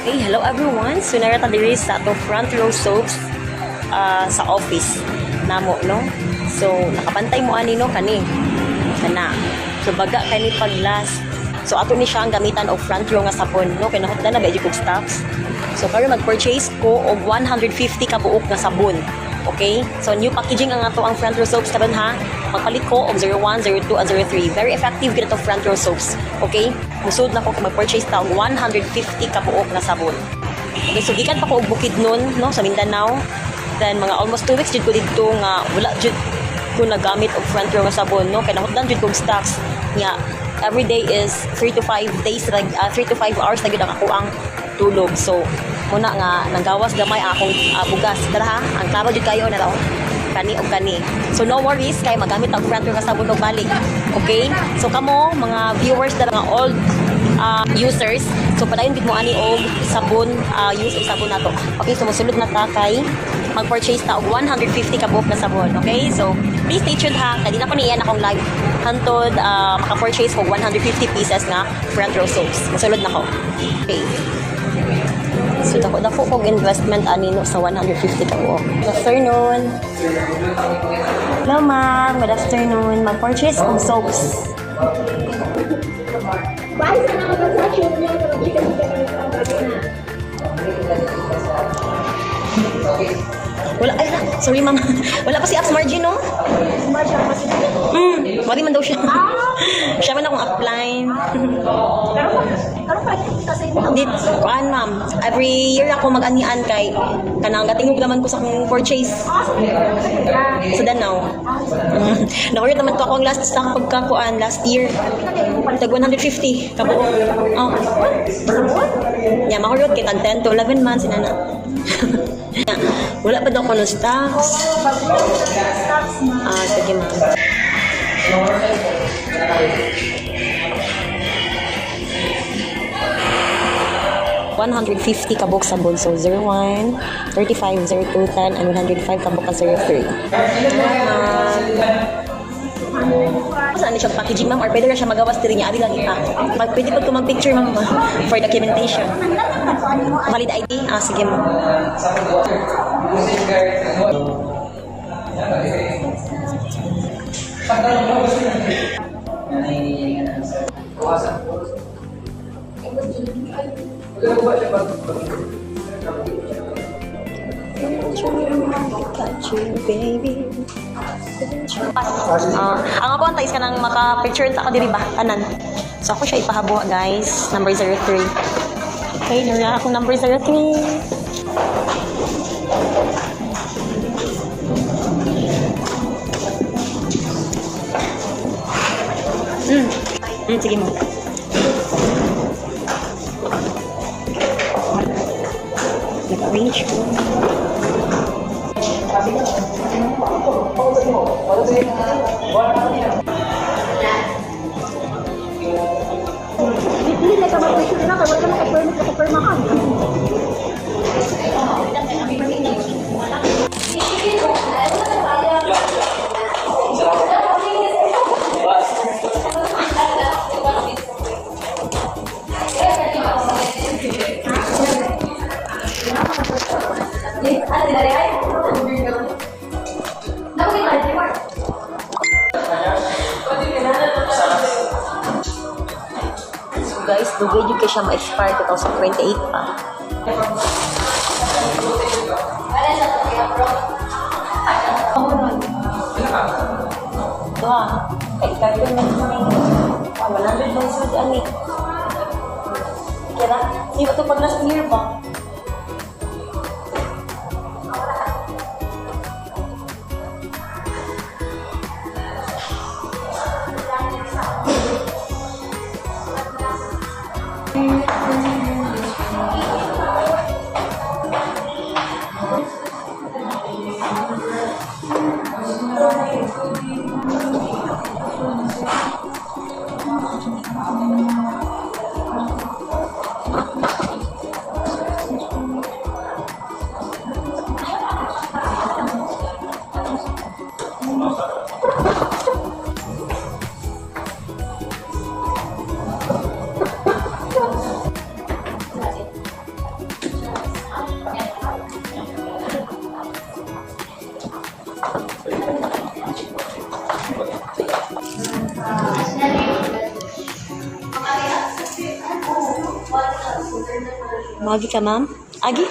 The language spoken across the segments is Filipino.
Hey, hello everyone. So narata diri sa ato front row soaps sa office namo, no? So nakapantay mo ani no kani. Kana. So baga kani pag last. So ato ni siya ang gamitan og front row nga sabon, no? Kay nahutdan na ba kog stocks. So karon mag-purchase ko og 150 ka buok nga sabon. Okay? So new packaging ang ato ang front row soaps karon ha. Magpalit ko og 01, 02 and 03. Very effective gid ato front row soaps. Okay? Musud na ko kung mag-purchase ta og 150 ka buok nga sabon. Okay, so gikan pa ko og Bukidnon, no, sa Mindanao. Then mga almost 2 weeks jud ko dito nga wala jud ko nagamit og front row nga sabon, no. Kay nahutdan jud kog stocks nga every day is 3 to 5 days 3 to 5 hours na gid ang ako ang tulog. So muna nga nanggawas gamay akong bugas. Tara ha, ang klaro jud kayo na raw. Kani og kani. So no worries kay magamit ang front row nga sabon og balik. Okay? So kamo mga viewers na mga old users, so padayon gid mo ani og sabon, use og sabon nato. Okay, so mosulod na ta kay mag-purchase ta og 150 ka buok na sabon. Okay? So please stay tuned ha. Kay di na pa niyan akong live hantod maka-purchase og 150 pieces nga front row soaps. Mosulod na ko. Okay. So dako kog investment ani no sa 150 ka buok. Good afternoon. Hello ma'am, good afternoon. Mag-purchase og soaps. Bye sa mga transaction niyo sa Wala, ay, sorry ma'am. Wala pa si Apps Margie, no? Wari man daw siya. Siya man akong upline. Pero pa kasi Hindi, kuan ma'am. Every year ako mag-anian kay kanang gatingog naman ko sa akong purchase. Sa Danau. Nakurit naman ko akong last stock pagkakuan last year. Tag 150. Kabuo. Oh. Yeah, makurot kay tag 10 to 11 months inana. Wala pa daw ko ng stocks. Sige ma'am. $150 kabuk sabon. So 01, 35, 02, 10, and 105 kabuk ka 03. Saan ni siyang packaging ma'am? Or pwede na siya magawas diri niya? Abi lang ita. Pwede pa ko mag-picture ma'am for documentation. Valid ID? Sige ma'am. Baby. Ang ako antais ka nang maka-picture sa ako diri ba? Tanan. So ako siya ipahabuha guys. Number 03. Okay, nila akong number 03. Sige mo. Nag-arrange ko. hindi na ka mag-picture na kaya wala ka maka-permahan. Guys, dugay yung kaya siya ma-expire 2028 pa. Ito ha. Kaya ikarton na ito na yun. 100 lang sila dyan eh. Kaya hindi ba ito pag last year ba? Magi ka, ma'am? Agi?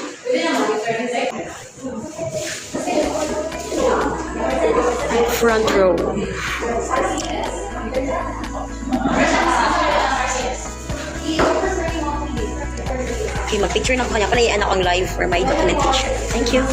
Front row. Okay, mag-picture na ko kanya. Panay anak ang live for my documentation. Thank you.